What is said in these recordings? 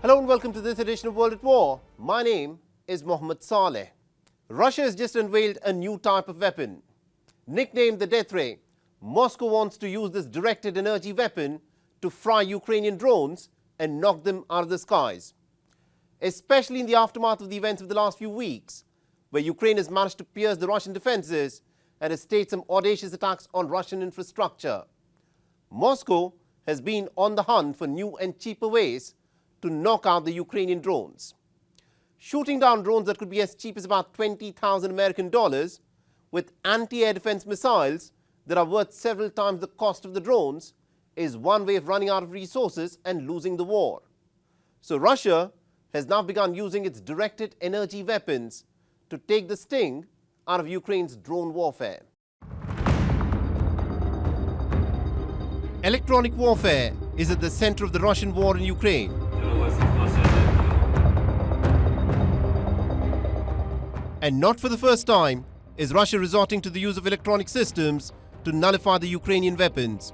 Hello and welcome to this edition of World at War. My name is Mohammed Saleh. Russia has just unveiled a new type of weapon. Nicknamed the Death Ray, Moscow wants to use this directed energy weapon to fry Ukrainian drones and knock them out of the skies. Especially in the aftermath of the events of the last few weeks, where Ukraine has managed to pierce the Russian defenses and has staged some audacious attacks on Russian infrastructure. Moscow has been on the hunt for new and cheaper ways to knock out the Ukrainian drones. Shooting down drones that could be as cheap as about $20,000 American dollars with anti-air defense missiles that are worth several times the cost of the drones is one way of running out of resources and losing the war. So Russia has now begun using its directed energy weapons to take the sting out of Ukraine's drone warfare. Electronic warfare is at the center of the Russian war in Ukraine. And not for the first time is Russia resorting to the use of electronic systems to nullify the Ukrainian weapons.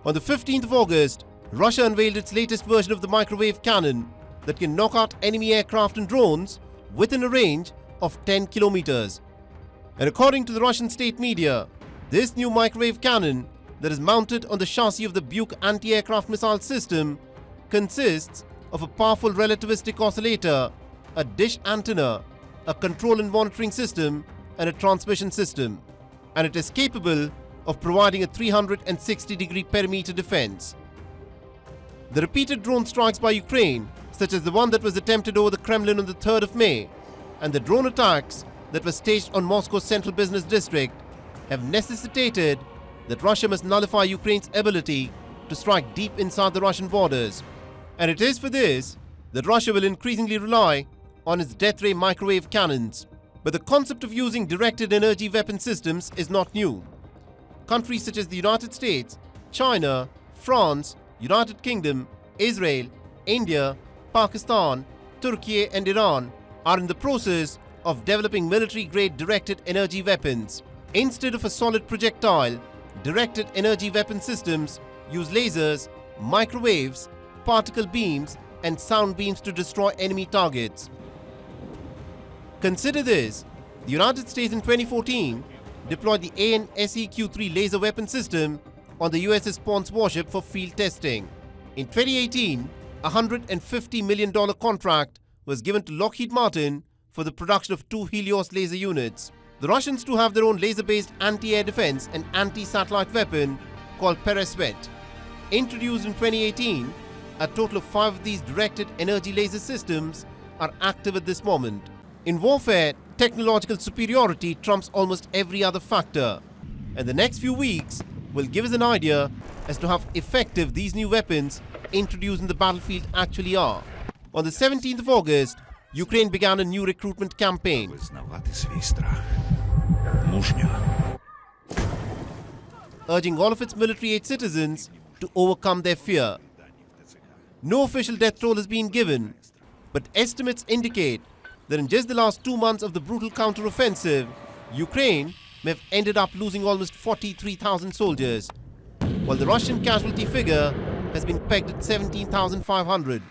On the 15th of August, Russia unveiled its latest version of the microwave cannon that can knock out enemy aircraft and drones within a range of 10 kilometers. And according to the Russian state media, this new microwave cannon that is mounted on the chassis of the Buk anti-aircraft missile system consists of a powerful relativistic oscillator, a dish antenna, a control and monitoring system, and a transmission system. And it is capable of providing a 360-degree perimeter defense. The repeated drone strikes by Ukraine, such as the one that was attempted over the Kremlin on the 3rd of May, and the drone attacks that were staged on Moscow's central business district, have necessitated that Russia must nullify Ukraine's ability to strike deep inside the Russian borders. And it is for this that Russia will increasingly rely on its death ray microwave cannons. But the concept of using directed energy weapon systems is not new. Countries such as the United States, China, France, United Kingdom, Israel, India, Pakistan, Turkey and Iran are in the process of developing military-grade directed energy weapons. Instead of a solid projectile, directed energy weapon systems use lasers, microwaves, particle beams and sound beams to destroy enemy targets. Consider this: the United States in 2014 deployed the AN/SEQ-3 laser weapon system on the USS Ponce warship for field testing. In 2018, a $150 million contract was given to Lockheed Martin for the production of 2 Helios laser units. The Russians too have their own laser-based anti-air defense and anti-satellite weapon called Peresvet. Introduced in 2018, a total of 5 of these directed energy laser systems are active at this moment. In warfare, technological superiority trumps almost every other factor, and the next few weeks will give us an idea as to how effective these new weapons introduced in the battlefield actually are. On the 17th of August, Ukraine began a new recruitment campaign. Urging all of its military-age citizens to overcome their fear. No official death toll has been given, but estimates indicate that in just the last 2 months of the brutal counter-offensive, Ukraine may have ended up losing almost 43,000 soldiers, while the Russian casualty figure has been pegged at 17,500.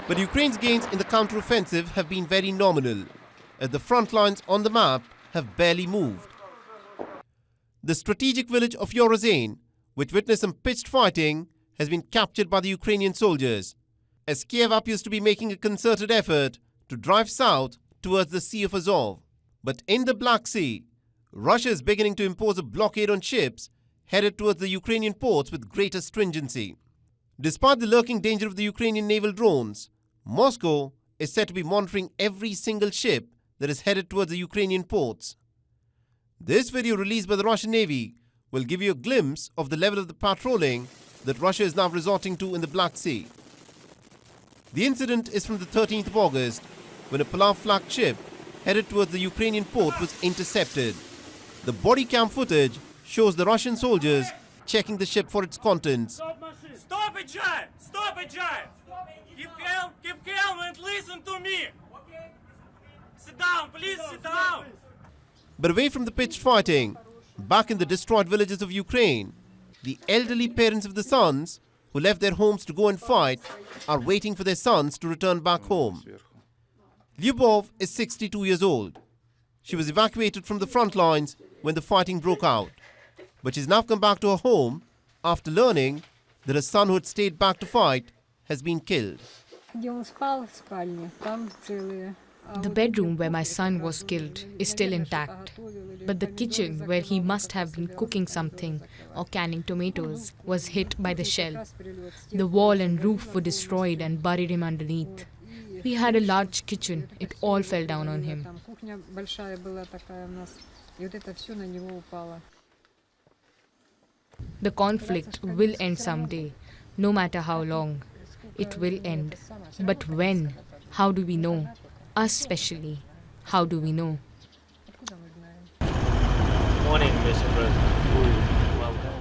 But Ukraine's gains in the counter-offensive have been very nominal, as the front lines on the map have barely moved. The strategic village of Yorozane, which witnessed some pitched fighting, has been captured by the Ukrainian soldiers, as Kiev appears to be making a concerted effort to drive south towards the Sea of Azov. But in the Black Sea, Russia is beginning to impose a blockade on ships headed towards the Ukrainian ports with greater stringency. Despite the lurking danger of the Ukrainian naval drones, Moscow is said to be monitoring every single ship that is headed towards the Ukrainian ports. This video released by the Russian Navy will give you a glimpse of the level of the patrolling that Russia is now resorting to in the Black Sea. The incident is from the 13th of August, when a Palau-flagged ship headed towards the Ukrainian port was intercepted. The body cam footage shows the Russian soldiers checking the ship for its contents. Stop it, Jive! Stop it, Jive! Keep calm and listen to me! Sit down, please sit down! But away from the pitched fighting, back in the destroyed villages of Ukraine, the elderly parents of the sons who left their homes to go and fight are waiting for their sons to return back home. Lyubov is 62 years old. She was evacuated from the front lines when the fighting broke out, but she's now come back to her home after learning that her son who had stayed back to fight has been killed. The bedroom where my son was killed is still intact, but the kitchen where he must have been cooking something or canning tomatoes was hit by the shell. The wall and roof were destroyed and buried him underneath. We had a large kitchen. It all fell down on him. The conflict will end someday, no matter how long. It will end. But when? How do we know? Us especially. How do we know? Morning, Mr. President. Welcome.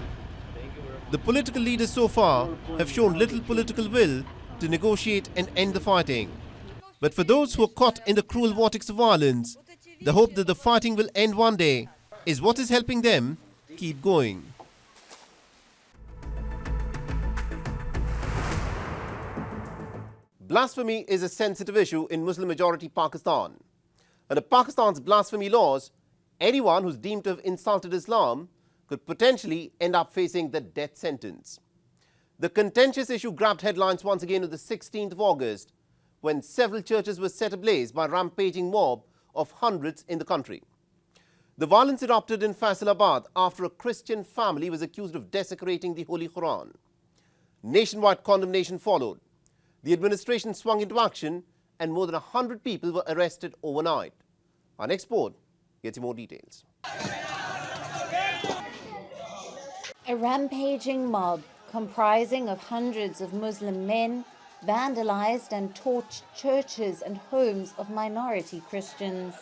Thank you very much. The political leaders so far have shown little political will to negotiate and end the fighting. But for those who are caught in the cruel vortex of violence, the hope that the fighting will end one day is what is helping them keep going. Blasphemy is a sensitive issue in Muslim-majority Pakistan. Under Pakistan's blasphemy laws, anyone who's deemed to have insulted Islam could potentially end up facing the death sentence. The contentious issue grabbed headlines once again on the 16th of August when several churches were set ablaze by a rampaging mob of hundreds in the country. The violence erupted in Faisalabad after a Christian family was accused of desecrating the Holy Quran. Nationwide condemnation followed. The administration swung into action and more than 100 people were arrested overnight. Our next report gets you more details. A rampaging mob comprising of hundreds of Muslim men vandalized and torched churches and homes of minority Christians.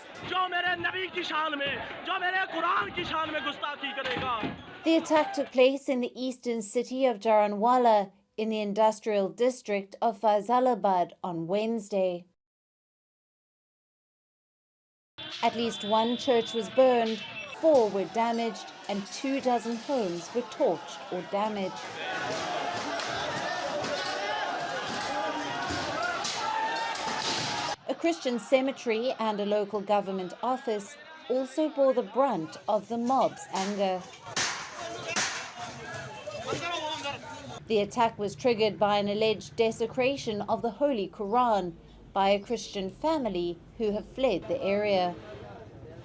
The attack took place in the eastern city of Jaranwala in the industrial district of Faisalabad on Wednesday. At least one church was burned, 4 were damaged, and 24 homes were torched or damaged. A Christian cemetery and a local government office also bore the brunt of the mob's anger. The attack was triggered by an alleged desecration of the Holy Quran by a Christian family who have fled the area.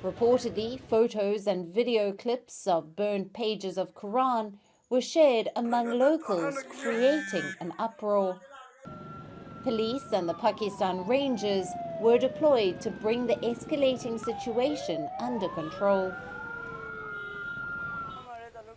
Reportedly, photos and video clips of burned pages of Quran were shared among locals, creating an uproar. Police and the Pakistan Rangers were deployed to bring the escalating situation under control.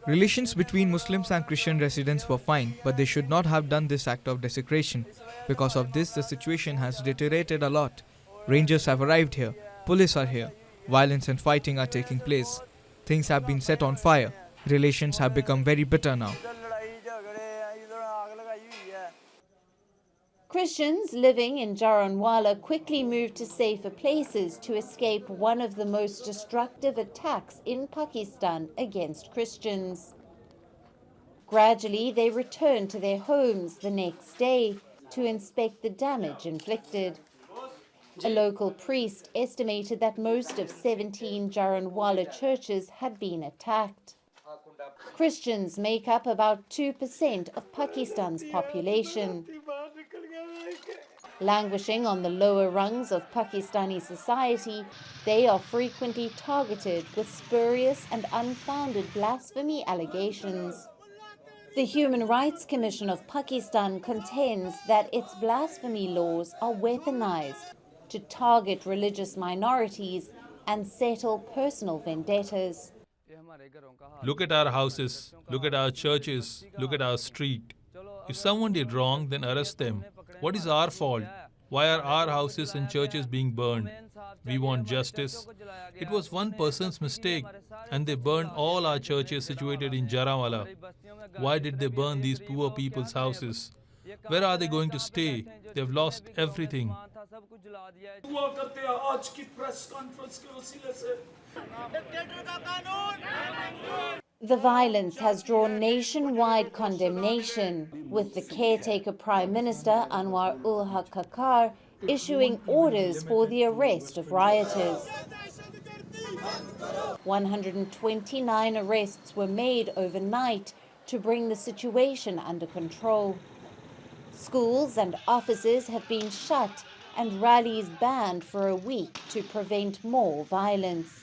Relations between Muslims and Christian residents were fine, but they should not have done this act of desecration. Because of this, the situation has deteriorated a lot. Rangers have arrived here, police are here, violence and fighting are taking place. Things have been set on fire. Relations have become very bitter now. Christians living in Jaranwala quickly moved to safer places to escape one of the most destructive attacks in Pakistan against Christians. Gradually, they returned to their homes the next day to inspect the damage inflicted. A local priest estimated that most of 17 Jaranwala churches had been attacked. Christians make up about 2% of Pakistan's population. Languishing on the lower rungs of Pakistani society, they are frequently targeted with spurious and unfounded blasphemy allegations. The Human Rights Commission of Pakistan contends that its blasphemy laws are weaponized to target religious minorities and settle personal vendettas. Look at our houses, look at our churches, look at our street. If someone did wrong, then arrest them. What is our fault? Why are our houses and churches being burned? We want justice. It was one person's mistake, and they burned all our churches situated in Jaranwala. Why did they burn these poor people's houses? Where are they going to stay? They've lost everything. The violence has drawn nationwide condemnation, with the caretaker Prime Minister Anwar ul-Haq Kakar issuing orders for the arrest of rioters. 129 arrests were made overnight to bring the situation under control. Schools and offices have been shut and rallies banned for a week to prevent more violence.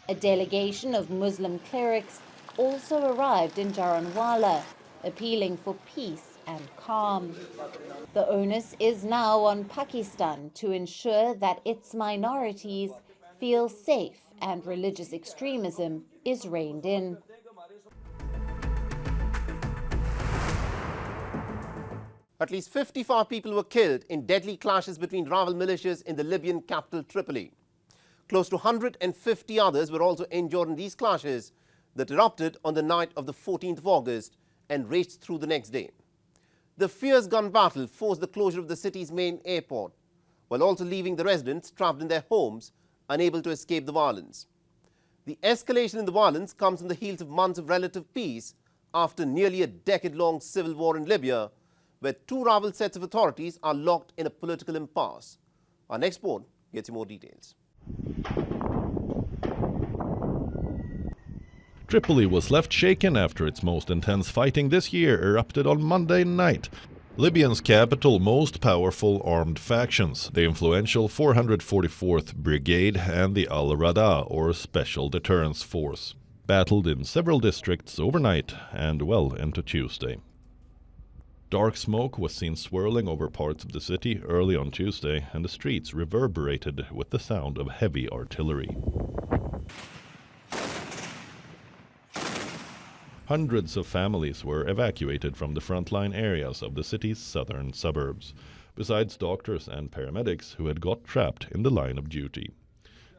A delegation of Muslim clerics also arrived in Jaranwala, appealing for peace and calm. The onus is now on Pakistan to ensure that its minorities feel safe and religious extremism is reined in. At least 55 people were killed in deadly clashes between rival militias in the Libyan capital Tripoli. Close to 150 others were also injured in these clashes that erupted on the night of the 14th of August and raged through the next day. The fierce gun battle forced the closure of the city's main airport, while also leaving the residents trapped in their homes, unable to escape the violence. The escalation in the violence comes on the heels of months of relative peace after nearly a decade-long civil war in Libya, where two rival sets of authorities are locked in a political impasse. Our next report gets you more details. Tripoli was left shaken after its most intense fighting this year erupted on Monday night. Libyan's capital most powerful armed factions, the influential 444th Brigade and the Al-Rada, or Special Deterrence Force, battled in several districts overnight and well into Tuesday. Dark smoke was seen swirling over parts of the city early on Tuesday, and the streets reverberated with the sound of heavy artillery. Hundreds of families were evacuated from the frontline areas of the city's southern suburbs, besides doctors and paramedics who had got trapped in the line of duty.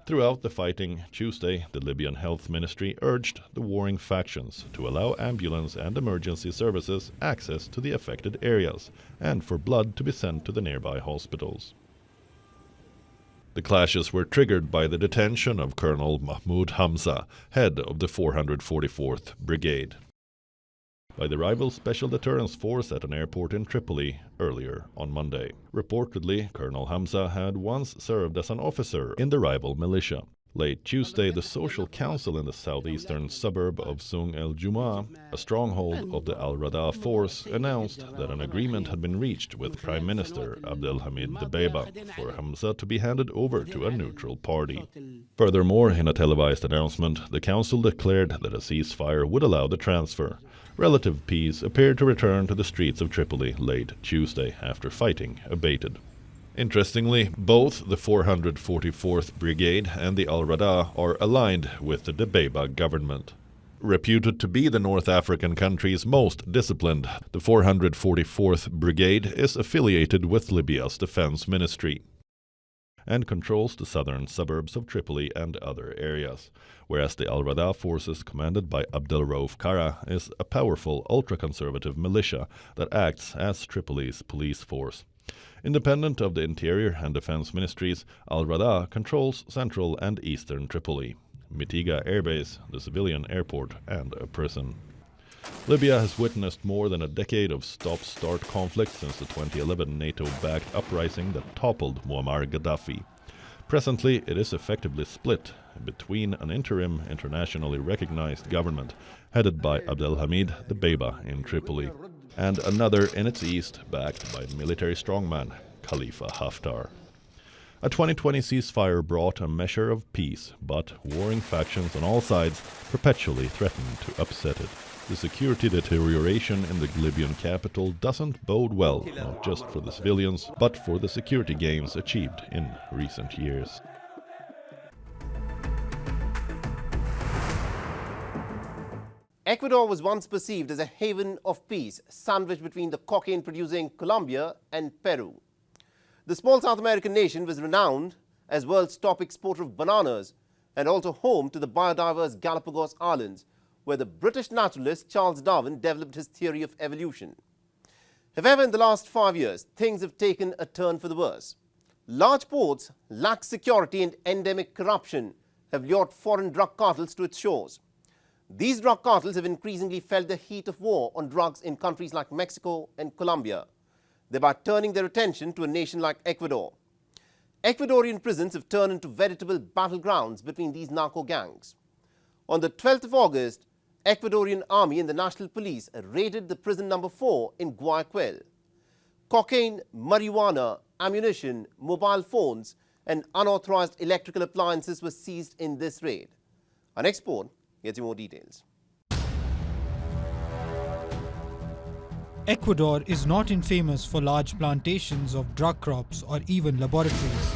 Throughout the fighting Tuesday, the Libyan Health Ministry urged the warring factions to allow ambulance and emergency services access to the affected areas and for blood to be sent to the nearby hospitals. The clashes were triggered by the detention of Colonel Mahmoud Hamza, head of the 444th Brigade, by the rival Special Deterrence Force at an airport in Tripoli earlier on Monday. Reportedly, Colonel Hamza had once served as an officer in the rival militia. Late Tuesday, the Social Council in the southeastern suburb of Sung el-Juma, a stronghold of the Al-Rada force, announced that an agreement had been reached with Prime Minister Abdelhamid Dbeibeh for Hamza to be handed over to a neutral party. Furthermore, in a televised announcement, the council declared that a ceasefire would allow the transfer. Relative peace appeared to return to the streets of Tripoli late Tuesday after fighting abated. Interestingly, both the 444th Brigade and the Al-Rada are aligned with the Dbeibeh government. Reputed to be the North African country's most disciplined, the 444th Brigade is affiliated with Libya's defense ministry and controls the southern suburbs of Tripoli and other areas, whereas the Al-Rada forces commanded by Abdelrauf Kara is a powerful ultra-conservative militia that acts as Tripoli's police force. Independent of the Interior and Defense Ministries, Al-Rada controls central and eastern Tripoli, Mitiga airbase, the civilian airport, and a prison. Libya has witnessed more than a decade of stop-start conflict since the 2011 NATO-backed uprising that toppled Muammar Gaddafi. Presently, it is effectively split between an interim, internationally recognized government headed by Abdelhamid Dbeibeh in Tripoli, and another in its east backed by military strongman Khalifa Haftar. A 2020 ceasefire brought a measure of peace, but warring factions on all sides perpetually threatened to upset it. The security deterioration in the Libyan capital doesn't bode well, not just for the civilians, but for the security gains achieved in recent years. Ecuador was once perceived as a haven of peace, sandwiched between the cocaine-producing Colombia and Peru. The small South American nation was renowned as world's top exporter of bananas and also home to the biodiverse Galapagos Islands, where the British naturalist Charles Darwin developed his theory of evolution. However, in the last 5 years, things have taken a turn for the worse. Large ports, lax security and endemic corruption have lured foreign drug cartels to its shores. These drug cartels have increasingly felt the heat of war on drugs in countries like Mexico and Colombia, thereby turning their attention to a nation like Ecuador. Ecuadorian prisons have turned into veritable battlegrounds between these narco gangs. On the 12th of August, Ecuadorian army and the national police raided the prison number 4 in Guayaquil. Cocaine, marijuana, ammunition, mobile phones and unauthorized electrical appliances were seized in this raid. Our next report gets you more details. Ecuador is not infamous for large plantations of drug crops or even laboratories.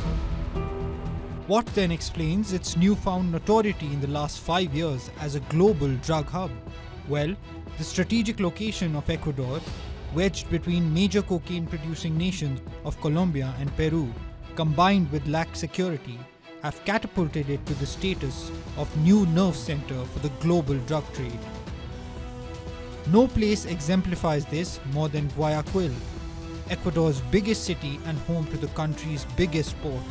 What then explains its newfound notoriety in the last 5 years as a global drug hub? Well, the strategic location of Ecuador, wedged between major cocaine-producing nations of Colombia and Peru, combined with lax security, have catapulted it to the status of new nerve center for the global drug trade. No place exemplifies this more than Guayaquil, Ecuador's biggest city and home to the country's biggest port.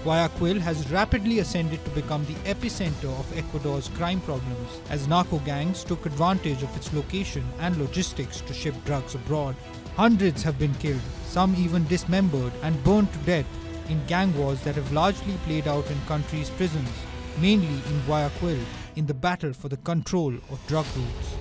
Guayaquil has rapidly ascended to become the epicenter of Ecuador's crime problems as narco gangs took advantage of its location and logistics to ship drugs abroad. Hundreds have been killed, some even dismembered and burned to death in gang wars that have largely played out in country's prisons, mainly in Guayaquil, in the battle for the control of drug routes.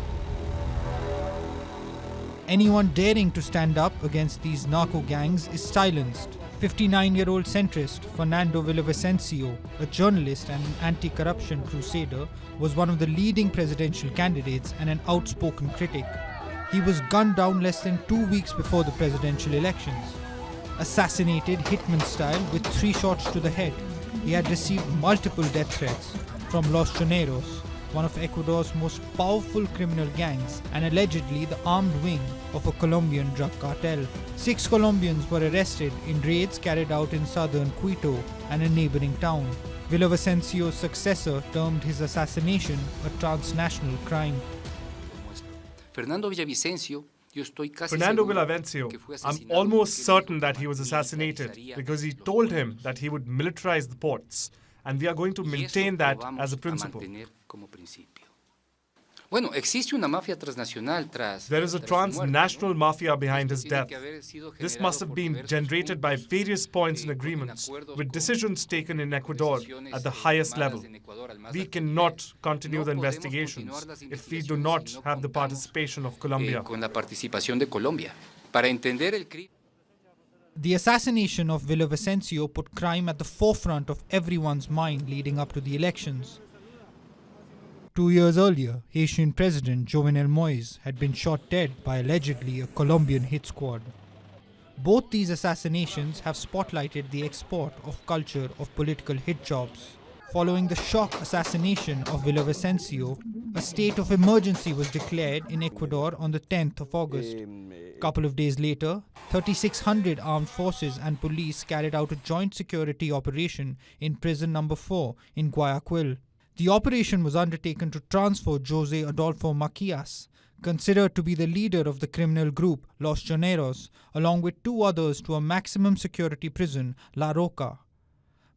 Anyone daring to stand up against these narco gangs is silenced. 59-year-old centrist Fernando Villavicencio, a journalist and an anti-corruption crusader, was one of the leading presidential candidates and an outspoken critic. He was gunned down less than 2 weeks before the presidential elections. Assassinated hitman style with 3 shots to the head, he had received multiple death threats from Los Choneros, one of Ecuador's most powerful criminal gangs and allegedly the armed wing of a Colombian drug cartel. 6 Colombians were arrested in raids carried out in southern Quito and a neighboring town. Villavicencio's successor termed his assassination a transnational crime. Fernando Villavicencio, I'm almost certain that he was assassinated because he told him that he would militarize the ports, and we are going to maintain that as a principle. There is a transnational mafia behind his death. This must have been generated by various points in agreements with decisions taken in Ecuador at the highest level. We cannot continue the investigations if we do not have the participation of Colombia. The assassination of Villavicencio put crime at the forefront of everyone's mind leading up to the elections. 2 years earlier, Haitian President Jovenel Moïse had been shot dead by allegedly a Colombian hit squad. Both these assassinations have spotlighted the export of culture of political hit jobs. Following the shock assassination of Villavicencio, a state of emergency was declared in Ecuador on the 10th of August. A couple of days later, 3,600 armed forces and police carried out a joint security operation in prison number 4 in Guayaquil. The operation was undertaken to transfer José Adolfo Macias, considered to be the leader of the criminal group Los Choneros, along with 2 others to a maximum security prison, La Roca.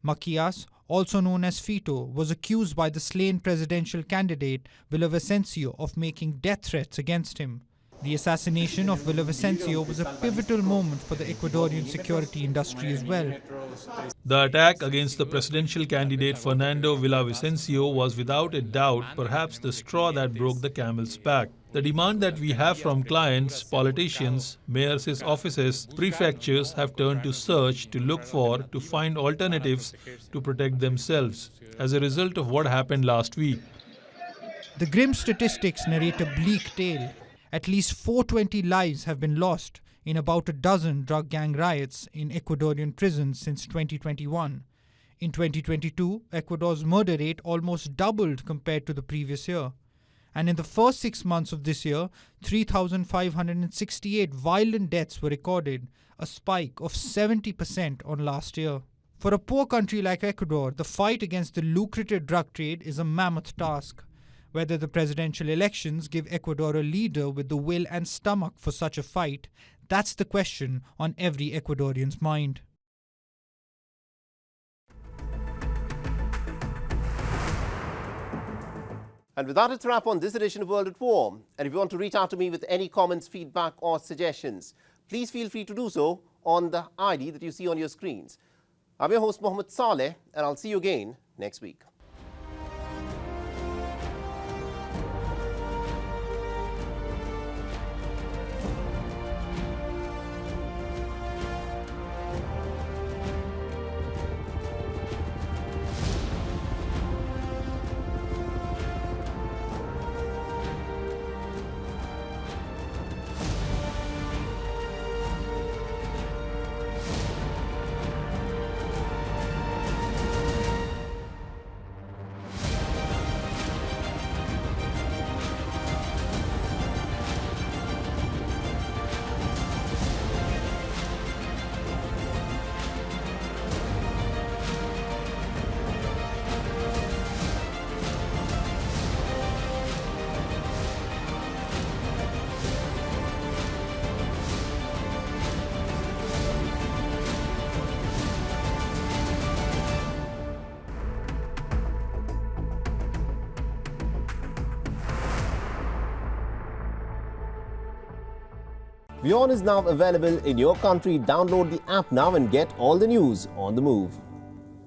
Macias, also known as Fito, was accused by the slain presidential candidate Villavicencio of making death threats against him. The assassination of Villavicencio was a pivotal moment for the Ecuadorian security industry as well. The attack against the presidential candidate Fernando Villavicencio was without a doubt perhaps the straw that broke the camel's back. The demand that we have from clients, politicians, mayors' offices, prefectures have turned to search, to look for, to find alternatives to protect themselves as a result of what happened last week. The grim statistics narrate a bleak tale. At least 420 lives have been lost in about a dozen drug gang riots in Ecuadorian prisons since 2021. In 2022, Ecuador's murder rate almost doubled compared to the previous year. And in the first 6 months of this year, 3,568 violent deaths were recorded, a spike of 70% on last year. For a poor country like Ecuador, the fight against the lucrative drug trade is a mammoth task. Whether the presidential elections give Ecuador a leader with the will and stomach for such a fight, that's the question on every Ecuadorian's mind. And with that, it's a wrap on this edition of World at War. And if you want to reach out to me with any comments, feedback or suggestions, please feel free to do so on the ID that you see on your screens. I'm your host, Mohammed Saleh, and I'll see you again next week. WION is now available in your country. Download the app now and get all the news on the move.